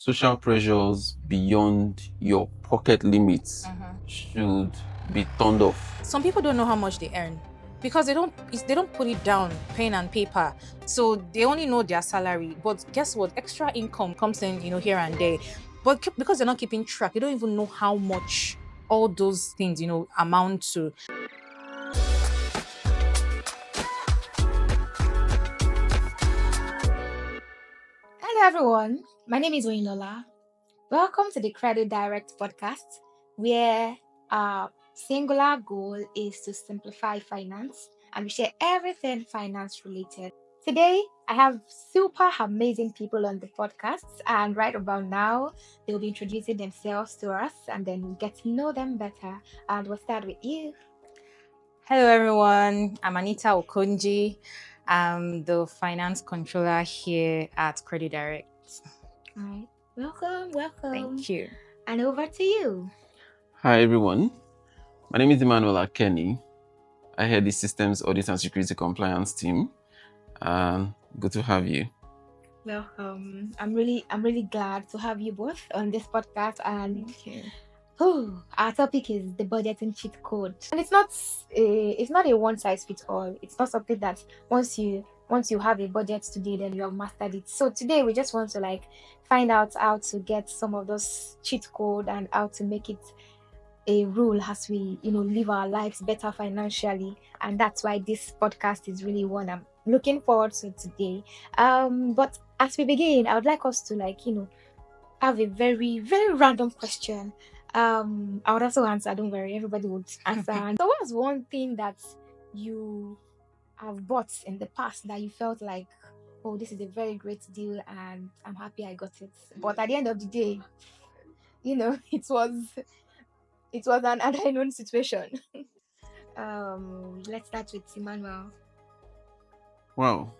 social pressures beyond your pocket limits should be turned off. Some people don't know how much they earn because they don't put it down pen and paper, so they only know their salary. But guess what, extra income comes in here and there, but because they're not keeping track, they don't even know how much all those things amount to. Hello, everyone. My name is Oyinola. Welcome to the Credit Direct podcast, where our singular goal is to simplify finance and we share everything finance related. Today, I have super amazing people on the podcast, and right about now, they'll be introducing themselves to us and then we'll get to know them better. And we'll start with you. Hello everyone, I'm Anita Okonji. I'm the finance controller here at Credit Direct. All right. Welcome. Thank you. And over to you. Hi everyone, my name is Emmanuel Kenny. I head the Systems Audit and Security Compliance team, and good to have you. Welcome. I'm really glad to have you both on this podcast. And Thank you. our topic is the budgeting cheat code, and it's not a one size fits all. It's not something that once you have a budget today, then you have mastered it. So today we just want to find out how to get some of those cheat code and how to make it a rule as we live our lives better financially. And that's why this podcast is really one I'm looking forward to today. But as we begin, I would like us to have a very very random question. I would also answer, don't worry, everybody would answer. And so what's one thing that you have bought in the past that you felt like, oh, this is a very great deal and I'm happy I got it, but at the end of the day, it was an unknown situation. Let's start with Emmanuel. Wow,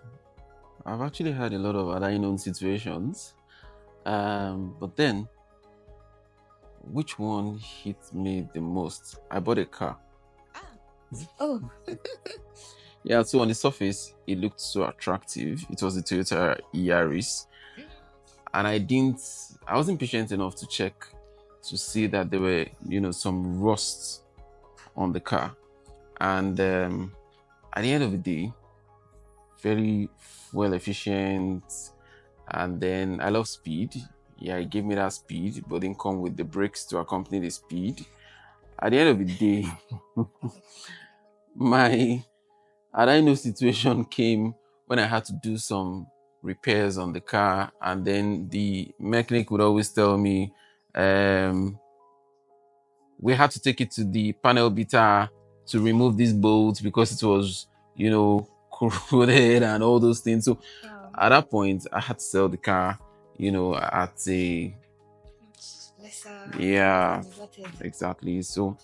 I've actually had a lot of other unknown situations, but then which one hit me the most? I bought a car. Oh. Yeah, so on the surface, it looked so attractive. It was a Toyota Yaris. And I wasn't patient enough to check to see that there were, some rust on the car. And at the end of the day, very fuel efficient. And then I love speed. Yeah, it gave me that speed, but didn't come with the brakes to accompany the speed. At the end of the day, my situation came when I had to do some repairs on the car, and then the mechanic would always tell me we had to take it to the panel beater to remove these bolts because it was corroded and all those things. So at that point I had to sell the car at a exactly. So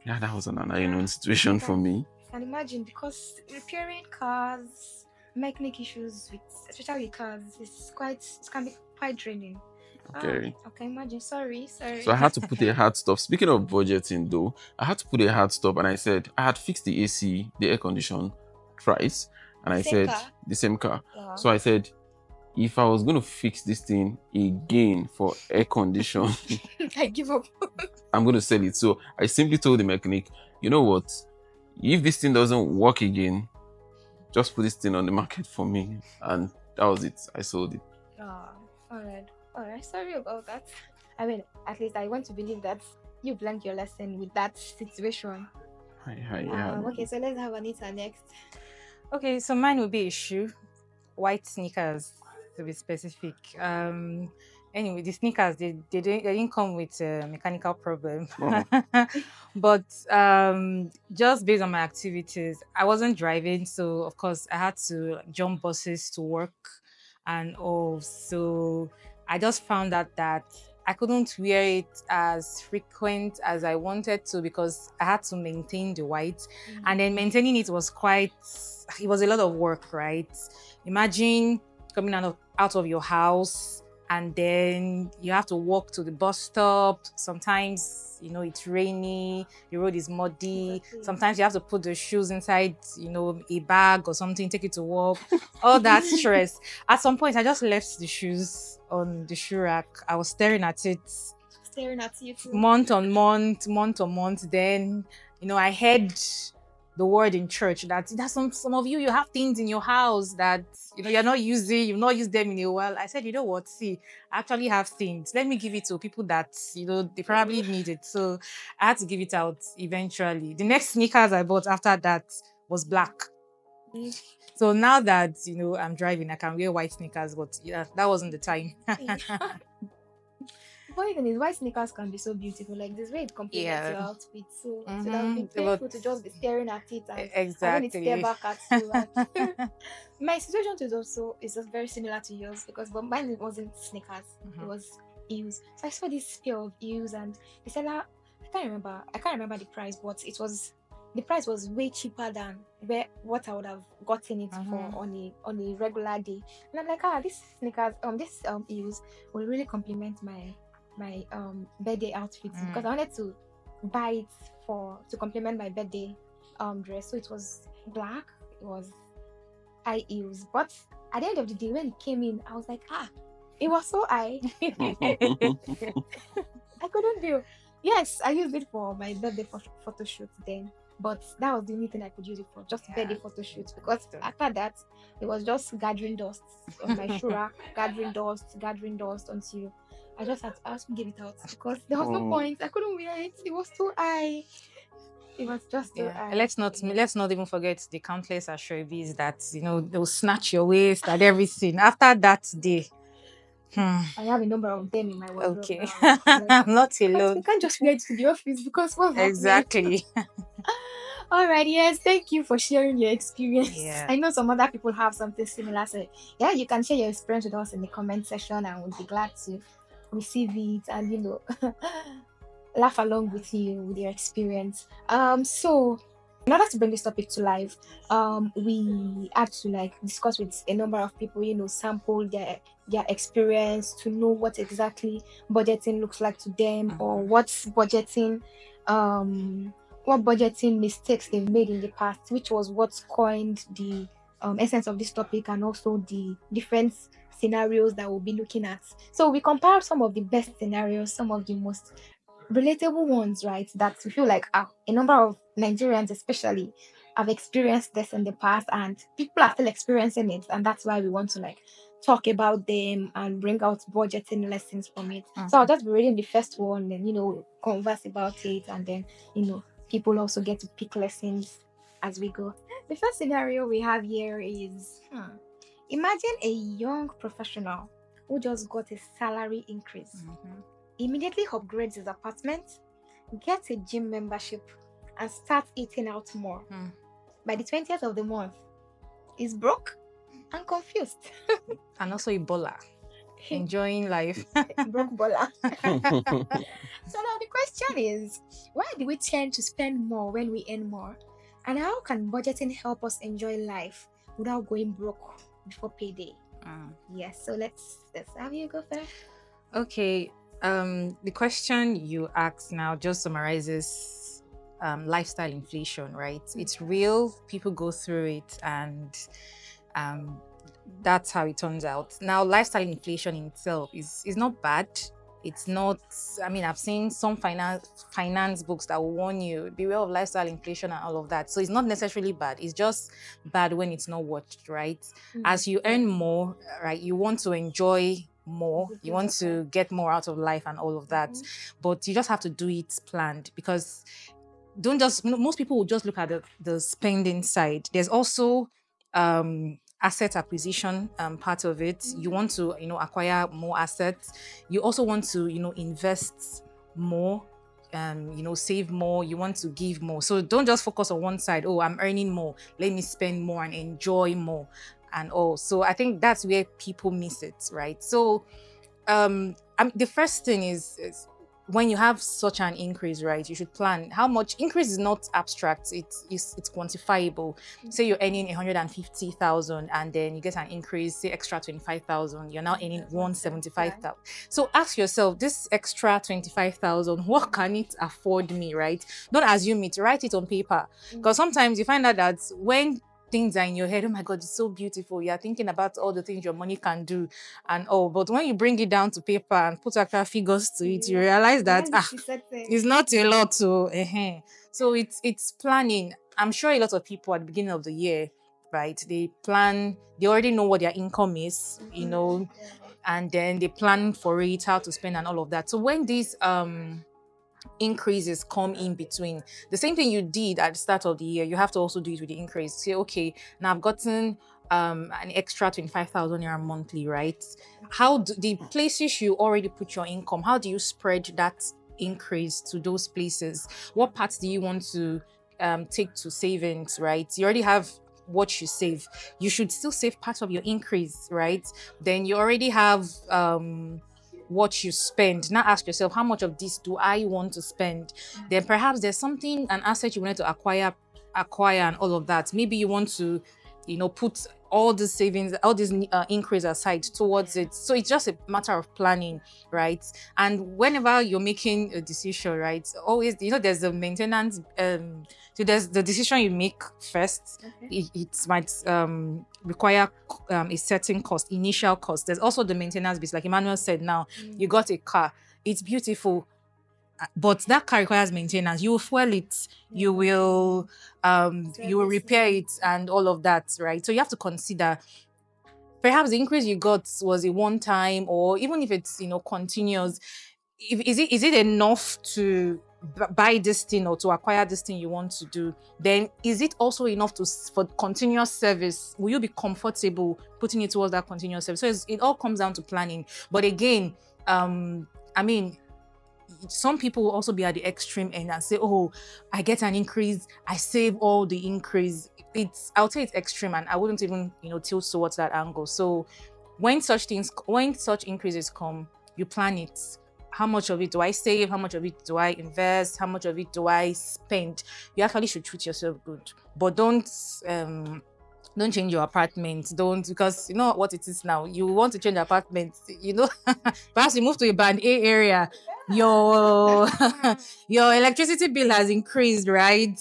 yeah, that was an unknown situation for me. I can imagine, because repairing cars, mechanic issues with especially cars, it can be quite draining. Okay. Okay, imagine. Sorry. So I had to put a hard stop. Speaking of budgeting though, I had to put a hard stop, and I said I had fixed the AC, the air condition twice, and I said the same car. Yeah. So I said, if I was going to fix this thing again for air condition, I give up. I'm going to sell it. So I simply told the mechanic, you know what? If this thing doesn't work again, just put this thing on the market for me. And that was it. I sold it. All right. Sorry about that. I mean, at least I want to believe that you've learned your lesson with that situation. Yeah. Okay, so let's have Anita next. Okay, so mine will be a shoe, white sneakers to be specific. Anyway, the sneakers they didn't come with a mechanical problem. But just based on my activities, I wasn't driving, so of course I had to jump buses to work and all. So I just found out that I couldn't wear it as frequent as I wanted to because I had to maintain the white. And then maintaining it was a lot of work, right? Imagine coming out of your house, and then you have to walk to the bus stop. Sometimes, it's rainy, the road is muddy. Exactly. Sometimes you have to put the shoes inside, a bag or something, take it to work. All that stress. At some point, I just left the shoes on the shoe rack. I was staring at it Staring at you too. month on month, month on month. Then, I heard the word in church that some of you have things in your house that you're not using, you've not used them in a while. I said, you know what? See, I actually have things. Let me give it to people that they probably need it. So I had to give it out eventually. The next sneakers I bought after that was black. Mm. So now that I'm driving, I can wear white sneakers, but yeah, that wasn't the time. Funny thing is, white sneakers can be so beautiful. Like this way it complements Yeah. your outfit. So that would be But painful to just be staring at it and having it stare exactly. back at you. And my situation is just very similar to yours because but mine wasn't sneakers. It was heels. So I saw this pair of heels and the seller I can't remember the price, but the price was way cheaper than what I would have gotten it for on a regular day. And I'm like, these sneakers, this heels will really complement my birthday outfit because I wanted to buy it to complement my birthday dress. So it was black, it was high heels. But at the end of the day, when it came in, I was like, it was so high. I couldn't do. Yes, I used it for my birthday photo shoot then. But that was the only thing I could use it for, just birthday photo shoots. Because after that, it was just gathering dust on my shoe rack, gathering dust until I just to give it out because there was no point. I couldn't wear it. It was too high. It was just too high. Let's not even forget the countless ashobis that they'll snatch your waist and everything. After that day, I have a number of them in my wardrobe okay, now. I'm not I alone. can't just wear it to the office because what's happening? Exactly. All right, yes, thank you for sharing your experience. Yeah. I know some other people have something similar, so yeah, you can share your experience with us in the comment section, and we'll be glad to receive it and laugh along with you with your experience. So in order to bring this topic to life, we had to discuss with a number of people, sample their experience to know what exactly budgeting looks like to them or what budgeting mistakes they've made in the past, which was what coined the essence of this topic and also the different scenarios that we'll be looking at. So we compare some of the best scenarios, some of the most relatable ones, right? That we feel like a number of Nigerians, especially, have experienced this in the past, and people are still experiencing it, and that's why we want to talk about them and bring out budgeting lessons from it. So I'll just be reading the first one, and converse about it, and then people also get to pick lessons as we go. The first scenario we have here is imagine a young professional who just got a salary increase, immediately upgrades his apartment, gets a gym membership, and starts eating out more. By the 20th of the month, he's broke and confused. And also Ebola. Enjoying life. Broke baller. So now the question is, why do we tend to spend more when we earn more? And how can budgeting help us enjoy life without going broke before payday? Yes, so let's have you go first. Okay. The question you asked now just summarizes lifestyle inflation, right? It's real. People go through it, and that's how it turns out. Now, lifestyle inflation in itself is not bad. It's not. I mean, I've seen some finance books that will warn you, beware of lifestyle inflation and all of that. So it's not necessarily bad. It's just bad when it's not watched, right? As you earn more, right, you want to enjoy more, you want to get more out of life and all of that, but you just have to do it planned, because most people will just look at the spending side. There's also asset acquisition part of it. You want to acquire more assets. You also want to invest more, save more. You want to give more. So don't just focus on one side. Oh, I'm earning more, let me spend more and enjoy more and all. So I think that's where people miss it, right? So the first thing is when you have such an increase, right, you should plan how much. Increase is not abstract, it's quantifiable. Say you're earning 150,000 and then you get an increase, say extra 25,000, you're now earning 175,000. So ask yourself, this extra 25,000, what can it afford me, right? Don't assume it, write it on paper. Because sometimes you find out that when things are in your head, oh my God, it's so beautiful, you're thinking about all the things your money can do and all, but when you bring it down to paper and put actual figures to it, you realize that it's not a lot to so it's planning. I'm sure a lot of people at the beginning of the year, right, they plan, they already know what their income is, and then they plan for it, how to spend and all of that. So when these increases come in between, the same thing you did at the start of the year, you have to also do it with the increase. Say, okay, now I've gotten an extra 25,000 naira monthly, right? How do the places you already put your income, how do you spread that increase to those places? What parts do you want to take to savings, right? You already have what you save. You should still save part of your increase, right? Then you already have what you spend. Now ask yourself, how much of this do I want to spend? Then perhaps there's something, an asset you wanted to acquire and all of that. Maybe you want to, put all the savings, all this increase aside towards it. So it's just a matter of planning, right? And whenever you're making a decision, right, always, there's the maintenance. So there's the decision you make first. It might require a certain cost, initial cost. There's also the maintenance bit, like Emmanuel said. Now you got a car, it's beautiful, but that car requires maintenance. You will fuel it, you will repair it and all of that, right? So you have to consider, perhaps the increase you got was a one time, or even if it's continuous, is it enough to buy this thing or to acquire this thing you want to do? Then is it also enough for continuous service? Will you be comfortable putting it towards that continuous service? So it all comes down to planning. But again, some people will also be at the extreme end and say, oh, I get an increase, I save all the increase. I would say it's extreme, and I wouldn't even tilt towards that angle. So when such increases come, you plan it. How much of it do I save? How much of it do I invest? How much of it do I spend? You actually should treat yourself good, but don't change your apartment. Don't, because you know what it is now. You want to change the apartment, perhaps you move to a band A area. Your your electricity bill has increased, right?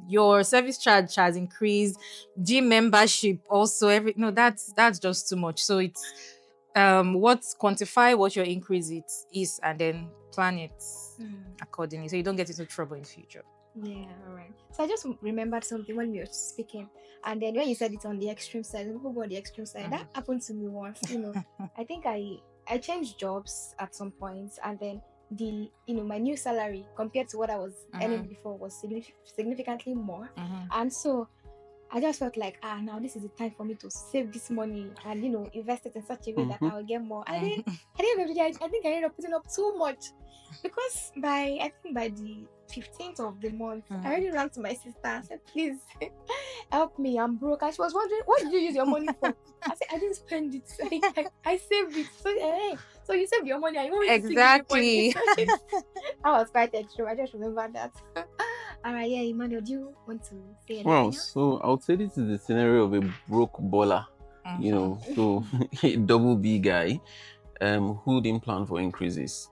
Your service charge has increased. Gym membership also. That's just too much. So it's quantify what your increase is and then plan it accordingly, so you don't get into trouble in future. Yeah, all right. So I just remembered something when we were speaking, and then when you said it on the extreme side, people go on the extreme side. That happened to me once. I think I changed jobs at some point, and then my new salary compared to what I was earning before was significantly more, and so I just felt like, now this is the time for me to save this money and invest it in such a way that I will get more. And then at the end of the day, I think I ended up putting up too much, because by the 15th of the month, I already ran to my sister and said, please help me, I'm broke. And she was wondering, what did you use your money for? I said, I didn't spend it. I saved it. So you saved your money and you want me to exactly. I was quite extreme. I just remember that. All right, yeah, Emmanuel, do you want to say anything else? So I would say this is the scenario of a broke baller, so a double B guy, who didn't plan for increases.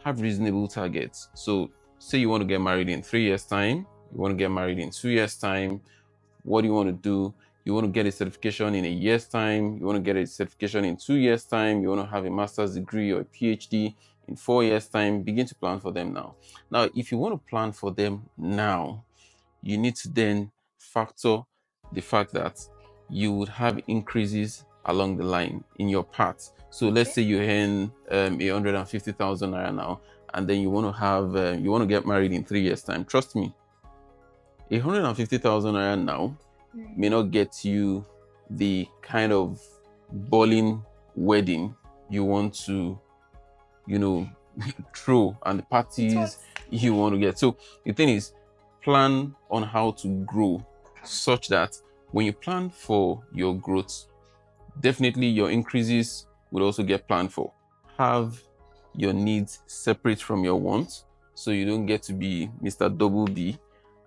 Have reasonable targets. So say you want to get married in 3 years' time, you want to get married in 2 years' time. What do you want to do? You want to get a certification in a year's time, you want to get a certification in 2 years' time, you want to have a master's degree or a PhD in 4 years' time. Begin to plan for them now. Now, if you want to plan for them now, you need to then factor the fact that you would have increases along the line in your path. So let's say you earn 150,000 naira now, and then you want to get married in 3 years' time. Trust me, 150,000 naira now may not get you the kind of balling wedding you want to, throw, and the parties you want to get. So the thing is, plan on how to grow such that when you plan for your growth, definitely your increases will also get planned for. Have your needs separate from your wants, so you don't get to be Mr. Double B,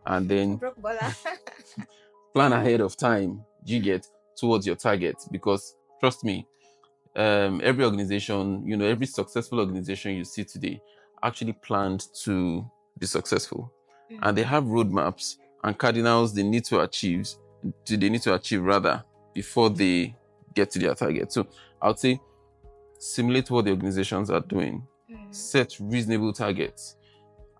and then Broke baller. plan ahead of time. You get towards your target, because trust me, every organization, every successful organization you see today actually planned to be successful, and they have roadmaps and cardinals they need to achieve rather before they get to their target. So I would say simulate what the organizations are doing, set reasonable targets,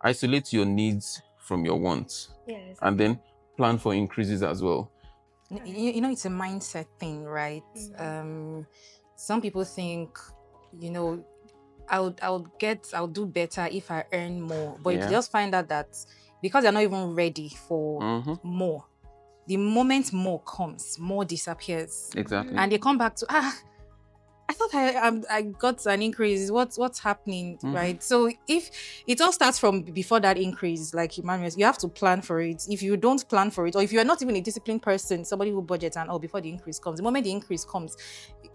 isolate your needs from your wants, Yes. and then plan for increases as well. It's a mindset thing, right? Some people think, I'll do better if I earn more, but you Yeah. just find out that because they're not even ready for more, the moment more comes, more disappears, Exactly. and they come back to I thought I got an increase. What's happening, right? So if it all starts from before that increase, like Emmanuel, you have to plan for it. If you don't plan for it, or if you are not even a disciplined person, somebody who budgets and before the increase comes, the moment the increase comes,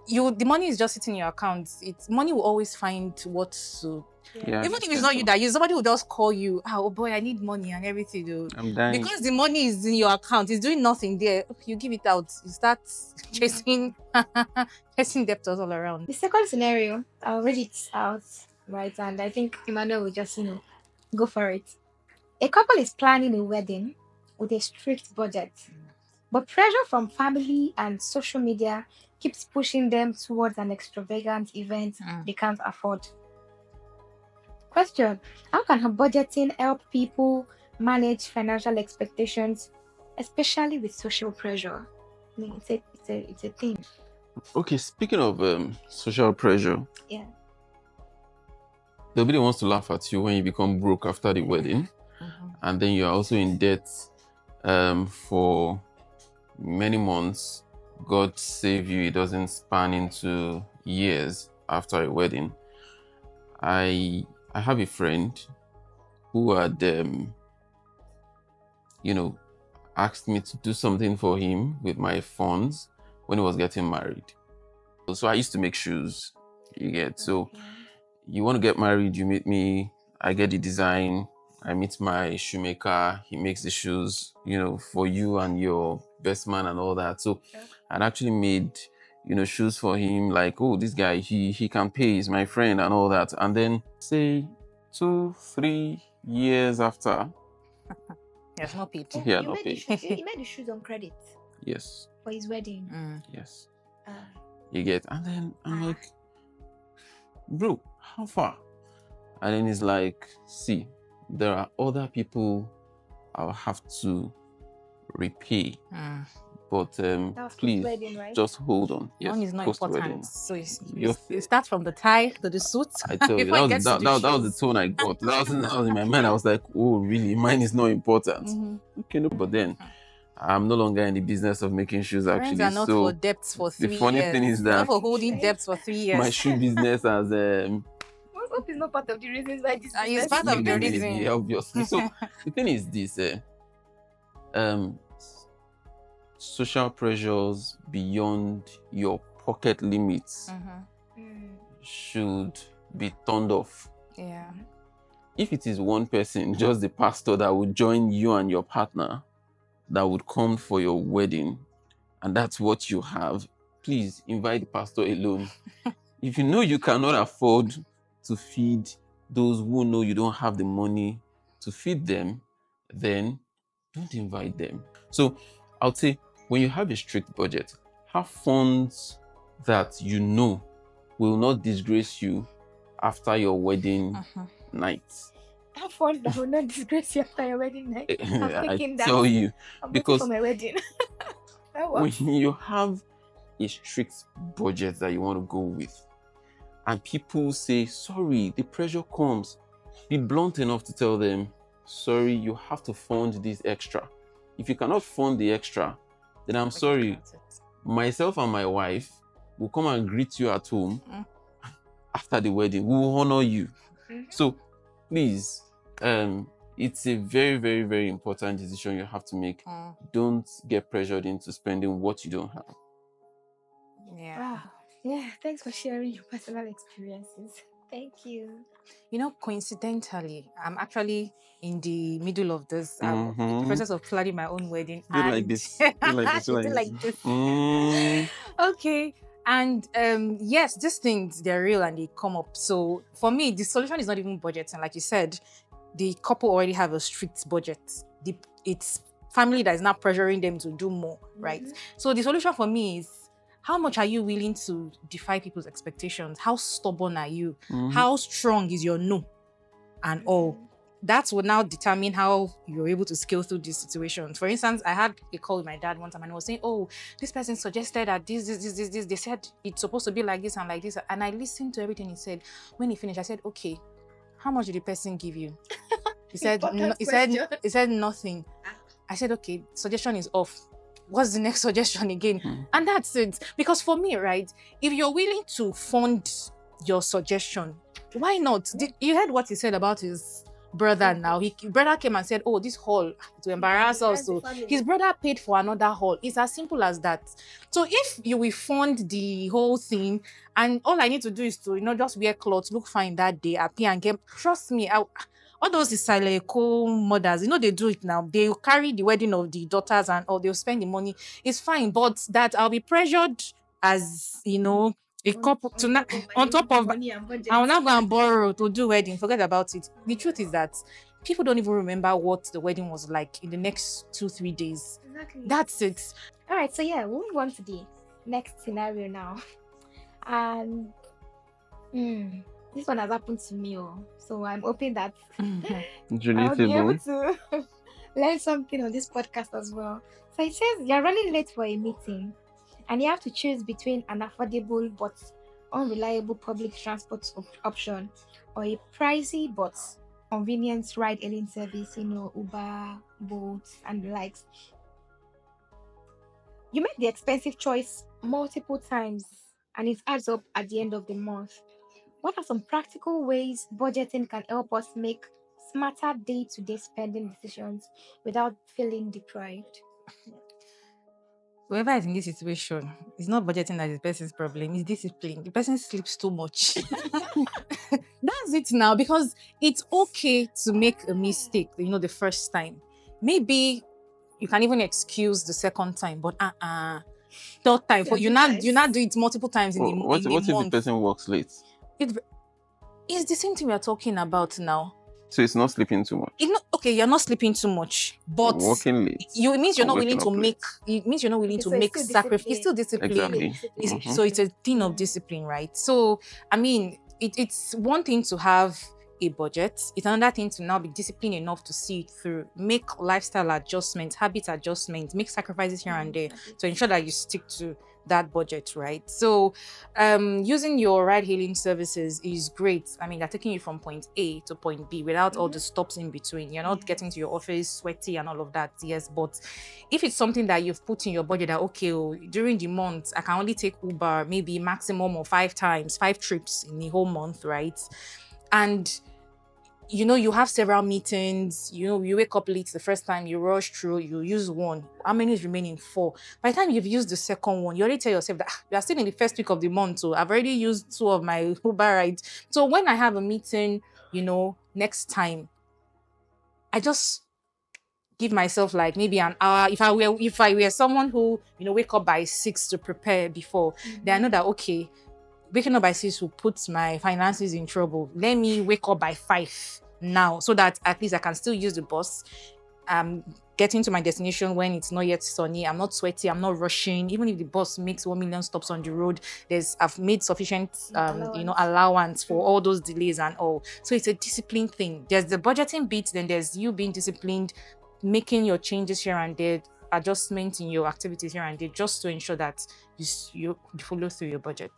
the money is just sitting in your account. Money will always find what to. Yeah. Even if it's not you that use, somebody will just call you. Oh boy, I need money and everything. Though. I'm dying. Because the money is in your account, it's doing nothing there. You give it out, you start chasing debtors all around. The second scenario, I'll read it out, right? And I think Emmanuel will just, go for it. A couple is planning a wedding with a strict budget, but pressure from family and social media keeps pushing them towards an extravagant event they can't afford. Question: how can her budgeting help people manage financial expectations, especially with social pressure? I mean, it's a thing. Okay, speaking of social pressure, Yeah. nobody wants to laugh at you when you become broke after the wedding, and then you're also in debt for many months. God save you, it doesn't span into years after a wedding. I have a friend who had asked me to do something for him with my funds when he was getting married. So I used to make shoes, you get. So you want to get married, you meet me, I get the design, I meet my shoemaker, he makes the shoes, for you and your best man and all that. So I'd actually made, shoes for him, like, oh, this guy, he can pay, he's my friend and all that. And then say 2-3 years after, he has not paid. he had not paid. He made the shoes on credit Yes. for his wedding. Yes. You get, and then I'm like, bro, how far? And then he's like, see, there are other people I'll have to repay. But please wedding, right? just hold on. Yes, one is not post-wedding. important. So you start from the tie to the suit. I tell you, before it that gets to the was the shoes. tone I got. That was in my mind. I was like, oh, really? Mine is not important. Okay, no, but then I'm no longer in the business of making shoes, Friends actually. are not So for debts for 3 the years. funny thing is They're not that for holding debts for 3 years. my shoe business has Hope is not part of the reasons why this It's part of the reason. obviously. So the thing is this, social pressures beyond your pocket limits should be turned off. Yeah. If it is one person, just the pastor, that would join you and your partner, that would come for your wedding, and that's what you have, please invite the pastor alone. If you know you cannot afford to feed those who know you don't have the money to feed them, then don't invite them. So I'll say, when you have a strict budget, have funds that you know will not disgrace you after your wedding night. Have fun that will not disgrace you after your wedding night. I tell you, I'm because for my wedding. when you have a strict budget that you want to go with, and people say, sorry, the pressure comes, be blunt enough to tell them, sorry, you have to fund this extra. If you cannot fund the extra, then I'm sorry, myself and my wife will come and greet you at home after the wedding. We will honor you. So please, it's a very, very, very important decision you have to make. Don't get pressured into spending what you don't have. Yeah. Wow. Yeah, thanks for sharing your personal experiences. Thank you. You know, coincidentally, I'm actually in the middle of this Mm-hmm. process of planning my own wedding, Do you like and this? Do you like this? Do she you do like this? like this. Mm. Okay. And yes, these things, they're real and they come up. So for me, the solution is not even budgeting. Like you said, the couple already have a strict budget. It's family that is not pressuring them to do more, right? Mhm. So the solution for me is, how much are you willing to defy people's expectations? How stubborn are you? Mhm. How strong is your no and all? That would now determine how you're able to scale through these situations. For instance, I had a call with my dad one time and he was saying, oh, this person suggested that this. They said it's supposed to be like this and like this. And I listened to everything he said. When he finished, I said, okay, how much did the person give you? He said, Important he said, question. he said nothing. I said, okay, suggestion is off. What's the next suggestion again? Mm. And that's it. Because for me, right, if you're willing to fund your suggestion, why not? You heard what he said about his brother now. His brother came and said, oh, this hall, to embarrass us. So his brother paid for another hall. It's as simple as that. So if you will fund the whole thing, and all I need to do is to, just wear clothes, look fine that day, appear and get, trust me, all those Isaleko mothers, they do it now. They'll carry the wedding of the daughters and or they'll spend the money. It's fine, but that I'll be pressured as a couple to not on top of money and budget. I will not go and borrow to do wedding. Forget about it. The truth is that people don't even remember what the wedding was like in the next 2-3 days. Exactly. That's it. All right, so yeah, we'll move on to the next scenario now. And this one has happened to me, so I'm hoping that I'll be able Relatable. to learn something on this podcast as well. So it says you're running late for a meeting and you have to choose between an affordable but unreliable public transport option or a pricey but convenient ride hailing service, Uber, Bolt, and the likes. You make the expensive choice multiple times and it adds up at the end of the month. What are some practical ways budgeting can help us make smarter day to day spending decisions without feeling deprived? Whoever is in this situation, it's not budgeting that is the person's problem, it's discipline. The person sleeps too much. That's it now, because it's okay to make a mistake, the first time. Maybe you can even excuse the second time, but third time, but you not do it multiple times in What a if the month. person works late? It's the same thing we are talking about now. So it's not sleeping too much. Okay, you're not sleeping too much, but Working late. it means you're not willing to waking up make. late. It means you're not willing to make sacrifice. It's still discipline. Exactly. Discipline. So it's a thing of discipline, right? So I mean, it's one thing to have a budget. It's another thing to now be disciplined enough to see it through, make lifestyle adjustments, habit adjustments, make sacrifices here and there to ensure that you stick to that budget, right? So using your ride hailing services is great. I mean, they're taking you from point A to point B without all the stops in between. You're not getting to your office sweaty and all of that, yes. But if it's something that you've put in your budget that, okay, during the month I can only take Uber maybe maximum of 5 trips in the whole month, right? And you have several meetings, you wake up late the first time, you rush through, you use one. How many is remaining? 4. By the time you've used the second one, you already tell yourself that you are still in the first week of the month, so I've already used 2 of my Uber rides. So when I have a meeting, next time, I just give myself like maybe an hour. If I were someone who, wake up by 6 to prepare before, then I know that, okay, waking up by 6 will put my finances in trouble. Let me wake up by 5 now, so that at least I can still use the bus. Getting to my destination when it's not yet sunny. I'm not sweaty. I'm not rushing. Even if the bus makes 1 million stops on the road, I've made sufficient allowance for all those delays and all. So it's a discipline thing. There's the budgeting bit, then there's you being disciplined, making your changes here and there, adjustments in your activities here and there, just to ensure that you follow through your budget.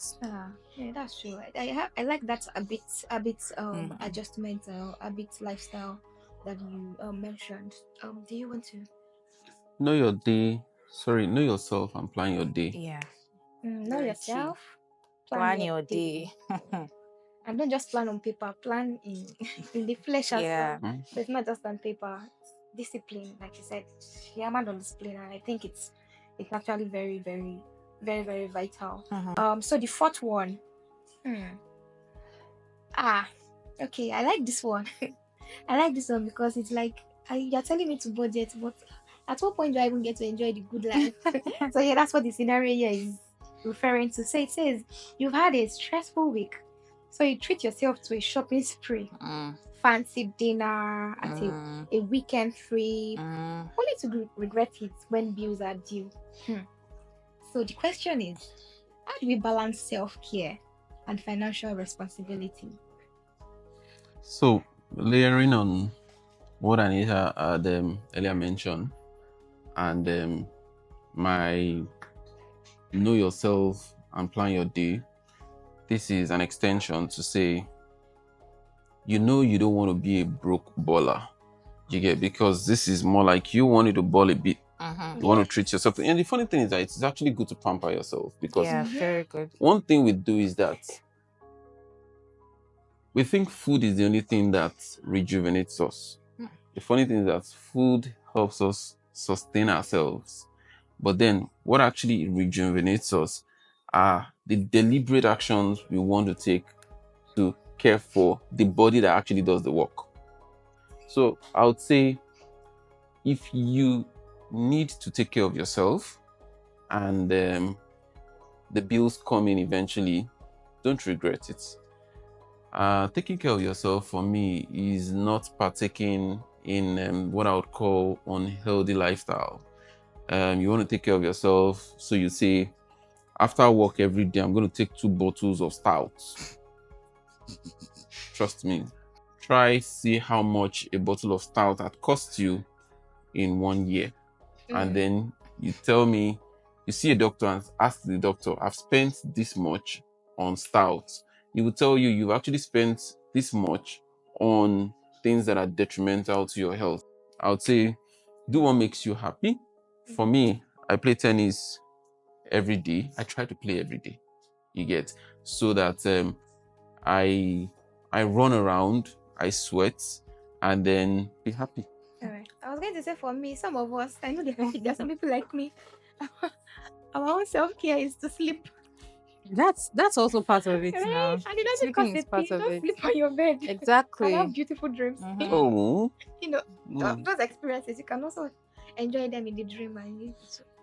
Yeah, that's true. I like that a bit adjustment, a bit lifestyle that you mentioned. Do you want to Know your day. Sorry, know yourself and plan your day. Yeah. know Very yourself, Plan your day. and don't just plan on paper. Plan in the flesh as Yeah. well. So it's not just on paper. It's discipline, like you said. She hammered on discipline, and I think it's actually very, very, very, very vital. So the fourth one, Ah, okay. I like this one. I like this one because it's like you're telling me to budget, but at what point do I even get to enjoy the good life? So yeah, that's what the scenario here is referring to. So it says you've had a stressful week, so you treat yourself to a shopping spree, fancy dinner at a weekend trip, only to regret it when bills are due. So the question is, how do we balance self-care and financial responsibility? So, layering on what Anita had earlier mentioned, and my know yourself and plan your day, this is an extension to say, you don't want to be a broke baller. You get, because this is more like you wanted to ball a bit. You want to treat yourself. And the funny thing is that it's actually good to pamper yourself, because very good. one thing we do is that we think food is the only thing that rejuvenates us. The funny thing is that food helps us sustain ourselves. But then what actually rejuvenates us are the deliberate actions we want to take to care for the body that actually does the work. So I would say, if you need to take care of yourself and the bills come in eventually, don't regret it. Taking care of yourself for me is not partaking in what I would call unhealthy lifestyle. You want to take care of yourself, so you say, after work every day, I'm going to take 2 bottles of stout. Trust me. Try see how much a bottle of stout had cost you in 1 year. And then you tell me, you see a doctor and ask the doctor, I've spent this much on stout. He will tell you you've actually spent this much on things that are detrimental to your health. I would say, do what makes you happy. For me, I play tennis every day. I try to play every day. You get, so that I run around, I sweat, and then be happy. All right. I was going to say, for me, some of us, I know there are some people like me. Our own self-care is to sleep. That's also part of it Right? now. And it doesn't Sleeping cost is a part thing. of Just it. sleep on your bed. Exactly. And have beautiful dreams. Oh. You know, those experiences, you can also enjoy them in the dream, and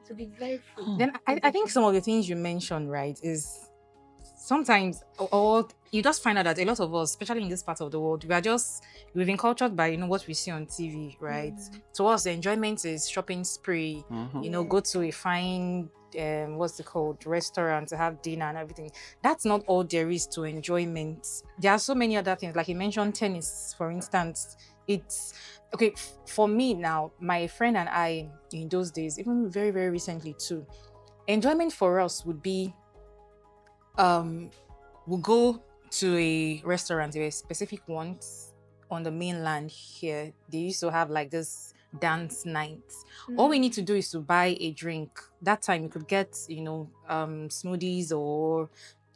to be very free. Then I think some of the things you mentioned, right, is sometimes, or you just find out that a lot of us, especially in this part of the world, we've been cultured by what we see on TV, right? To us, the enjoyment is shopping spree, go to a fine what's it called, restaurant to have dinner and everything. That's not all there is to enjoyment. There are so many other things, like you mentioned tennis, for instance. It's okay for me now. My friend and I, in those days, even very, very recently too, enjoyment for us would be we'll go to a restaurant, a specific ones on the mainland here. They used to have like this dance nights. All we need to do is to buy a drink. That time you could get, smoothies or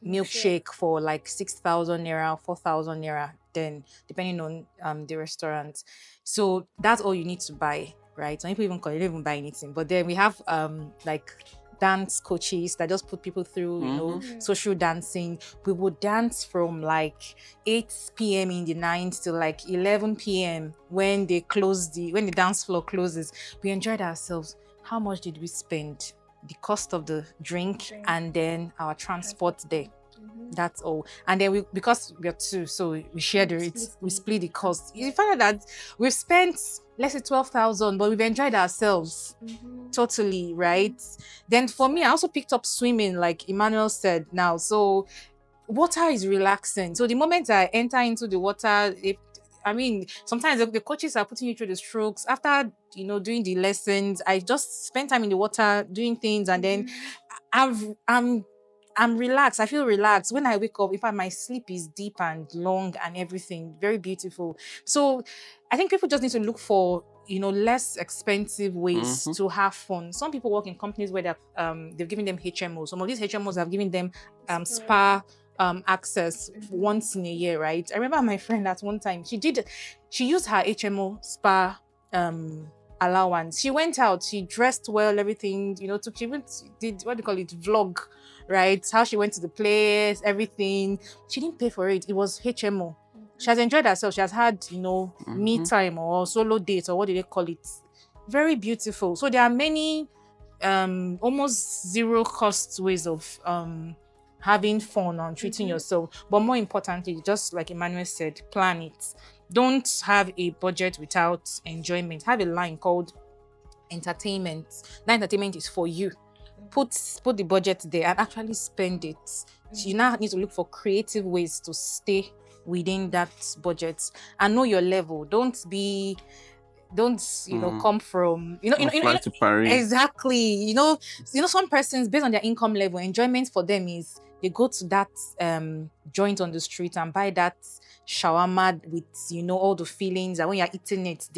milkshake for like 6,000 naira, 4,000 naira, then depending on the restaurant. So that's all you need to buy, right? Some people don't even buy anything. But then we have like dance coaches that just put people through, social dancing. We would dance from like 8 p.m. in the night till like 11 p.m. when the dance floor closes. We enjoyed ourselves. How much did we spend? The cost of the drink and then our transport there. That's all. And then because we're two, so we share we split the cost. You find out that we've spent, let's say 12,000, but we've enjoyed ourselves totally, right? Then for me, I also picked up swimming, like Emmanuel said now. So water is relaxing. So the moment I enter into the water, sometimes the coaches are putting you through the strokes. After, doing the lessons, I just spend time in the water doing things, and then I'm relaxed. I feel relaxed. When I wake up, in fact, my sleep is deep and long and everything. Very beautiful. So I think people just need to look for, less expensive ways to have fun. Some people work in companies where they've given them HMOs. Some of these HMOs have given them spa access once in a year, right? I remember my friend at one time, she used her HMO spa allowance. She went out, she dressed well, everything, she even did, what do you call it, vlog right? How she went to the place, everything. She didn't pay for it. It was HMO. She has enjoyed herself. She has had, me time or solo dates or what do they call it? Very beautiful. So there are many almost zero cost ways of having fun and treating yourself. But more importantly, just like Emmanuel said, plan it. Don't have a budget without enjoyment. Have a line called entertainment. That entertainment is for you. Put the budget there and actually spend it. So you now need to look for creative ways to stay within that budget and know your level. Don't come from Fly to Paris. exactly. Some persons, based on their income level, enjoyment for them is they go to that joint on the street and buy that shawarma with all the feelings, and when you're eating it,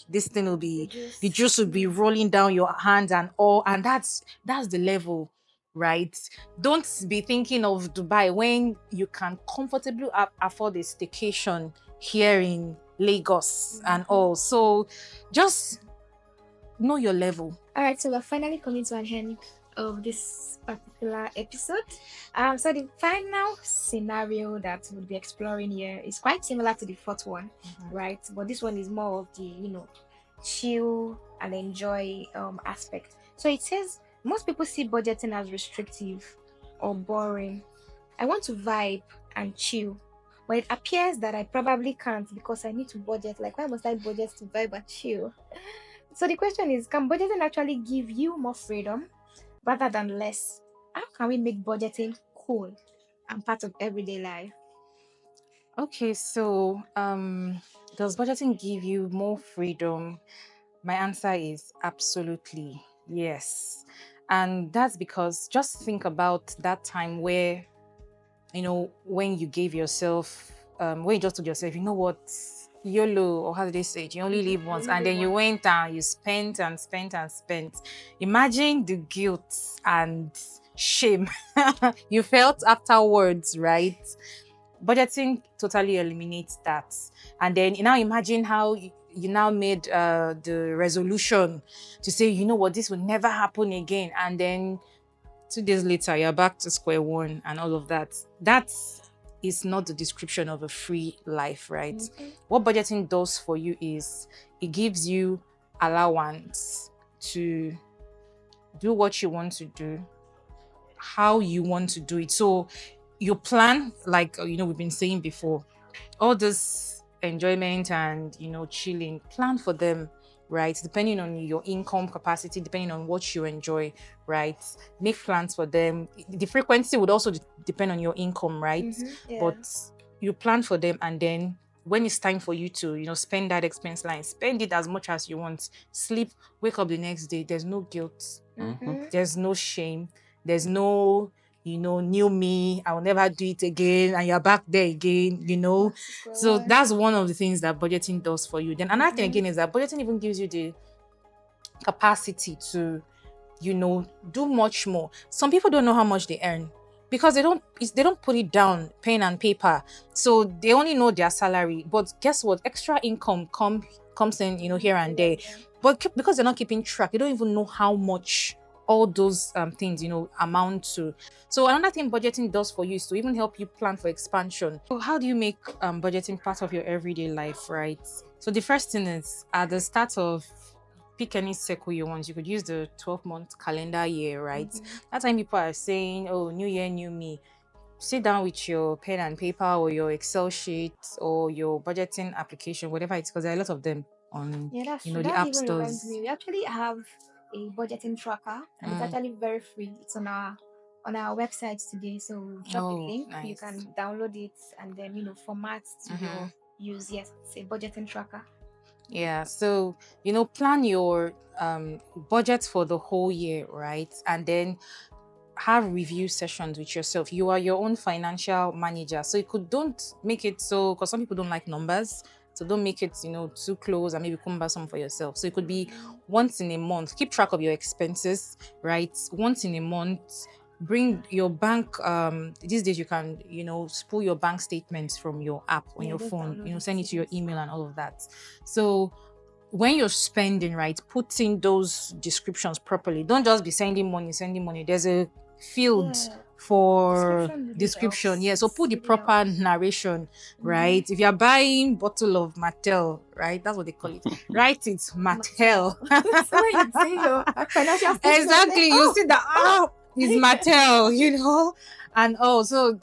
this thing will be the juice will be rolling down your hands and all, and that's the level, right? Don't be thinking of Dubai when you can comfortably afford a staycation here in Lagos and all. So just know your level. All right, so we're finally coming to an end of this particular episode. So the final scenario that we'll be exploring here is quite similar to the fourth one, right? But this one is more of the chill and enjoy aspect. So it says most people see budgeting as restrictive or boring. I want to vibe and chill, but it appears that I probably can't because I need to budget. Like, why must I budget to vibe and chill? So the question is, can budgeting actually give you more freedom rather than less? How can we make budgeting cool and part of everyday life? Okay, so does budgeting give you more freedom? My answer is absolutely yes. And that's because just think about that time where, when you gave yourself, when you just told yourself, you know what, YOLO, or how do they say it? You only live once. And then you went and you spent and spent and spent. Imagine the guilt and shame you felt afterwards, right? Budgeting totally eliminates that. And then now imagine how you now made the resolution to say, you know what, this will never happen again. And then 2 days later, you're back to square one and all of that. That is not the description of a free life, right? What budgeting does for you is it gives you allowance to do what you want to do, how you want to do it. So you plan, like we've been saying before, all this enjoyment and chilling, plan for them, right? Depending on your income capacity, depending on what you enjoy, right? Make plans for them. The frequency would also depend on your income, right? Yeah. But you plan for them, and then when it's time for you to spend that expense line, spend it as much as you want. Sleep, wake up the next day, there's no guilt, there's no shame, there's no new me, I'll never do it again, and you're back there again, So that's one of the things that budgeting does for you. Then another thing again is that budgeting even gives you the capacity to do much more. Some people don't know how much they earn because they don't put it down pen and paper, so they only know their salary. But guess what, extra income comes in here and there, but because they're not keeping track, they don't even know how much all those things amount to. So another thing budgeting does for you is to even help you plan for expansion. So how do you make budgeting part of your everyday life, right? So the first thing is, at the start of, pick any circle you want. You could use the 12-month calendar year, right? That time people are saying, oh, new year, new me. Sit down with your pen and paper or your Excel sheet or your budgeting application, whatever it's, because there are a lot of them on that's the that app even reminds stores. me, we actually have a budgeting tracker, and it's actually very free. It's on our website today, so we'll drop a link. Nice. You can download it and then format to your use. Yes, it's a budgeting tracker. Yeah, so plan your budget for the whole year, right? And then have review sessions with yourself. You are your own financial manager, so don't make it so, because some people don't like numbers, so don't make it too close, and maybe come back some for yourself. So it could be once in a month. Keep track of your expenses, right? Once in a month. Bring your bank, these days you can spool your bank statements from your app on your phone, send it to your email and all of that. So when you're spending, right, put in those descriptions properly. Don't just be sending money. There's a field for Description really description. helps. Yeah, so put the Really proper helps. narration, right? If you're buying bottle of Mattel, right? That's what they call it. Write it Mattel. So when you say your financial statement, Exactly. You see that is Mattel, and also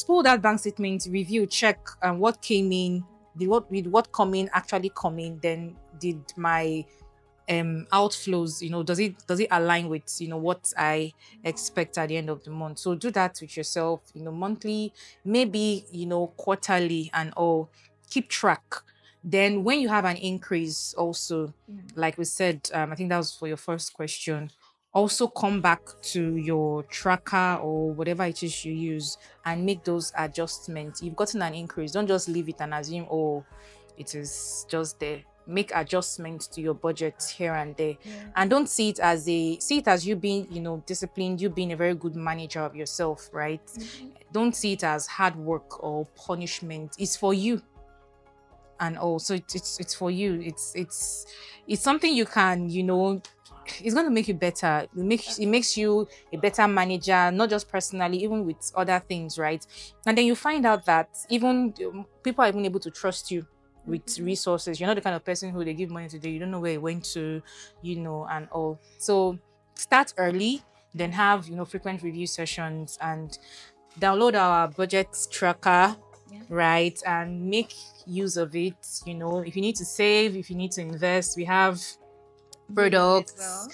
pull that bank statement, review, check what came in, what coming actually come in, then did my outflows, does it align with what I expect at the end of the month. So do that with yourself, monthly, maybe quarterly, and all. Keep track. Then when you have an increase also, like we said, I think that was for your first question, also come back to your tracker or whatever it is you use and make those adjustments. You've gotten an increase, don't just leave it and assume, oh, it is just there. Make adjustments to your budget here and there. And don't see it as you being disciplined, you being a very good manager of yourself, right? Don't see it as hard work or punishment. It's for you. And also it's for you. It's something you can, it's going to make you better. It makes you a better manager, not just personally, even with other things, right? And then you find out that even people are even able to trust you with resources. You're not the kind of person who they give money to, you don't know where it went to, and all. So start early, then have frequent review sessions, and download our budget tracker, right? And make use of it. If you need to save, if you need to invest, we have products,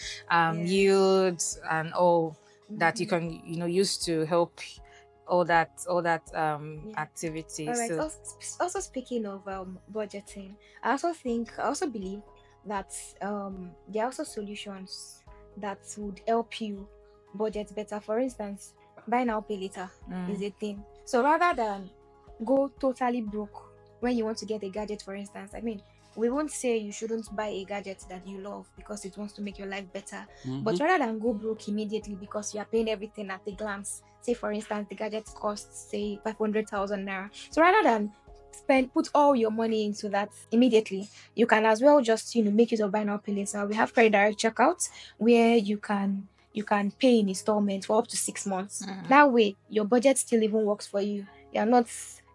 yields, and all that you can use to help all that activity. All right. So Also speaking of budgeting, I also believe that there are also solutions that would help you budget better. For instance, buy now, pay later is a thing. So rather than go totally broke when you want to get a gadget, for instance, I mean, we won't say you shouldn't buy a gadget that you love because it wants to make your life better. But rather than go broke immediately because you are paying everything at a glance, say for instance the gadget costs say 500,000 naira. So rather than put all your money into that immediately, you can as well just make use of buy now pay later. We have credit direct checkout where you can pay in installments for up to 6 months. That way your budget still even works for you. You're not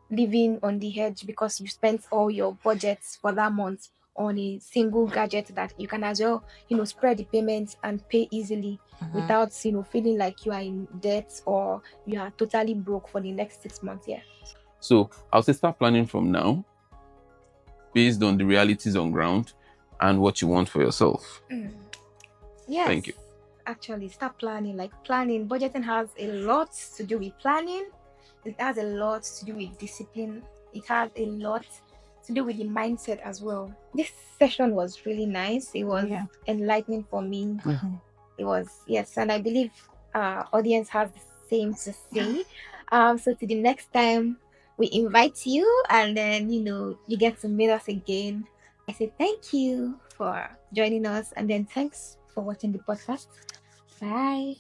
living on the edge because you spent all your budgets for that month on a single gadget that you can as well spread the payments and pay easily without feeling like you are in debt or you are totally broke for the next 6 months. So I'll say start planning from now, based on the realities on ground and what you want for yourself. Yes. Thank you. Actually, start planning. Like planning, budgeting has a lot to do with planning. It has a lot to do with discipline. It has a lot to do with the mindset as well. This session was really nice. It was enlightening for me. It was, yes, and I believe audience has the same to say. So to the next time we invite you and then you get to meet us again. I say thank you for joining us and then thanks for watching the podcast. Bye.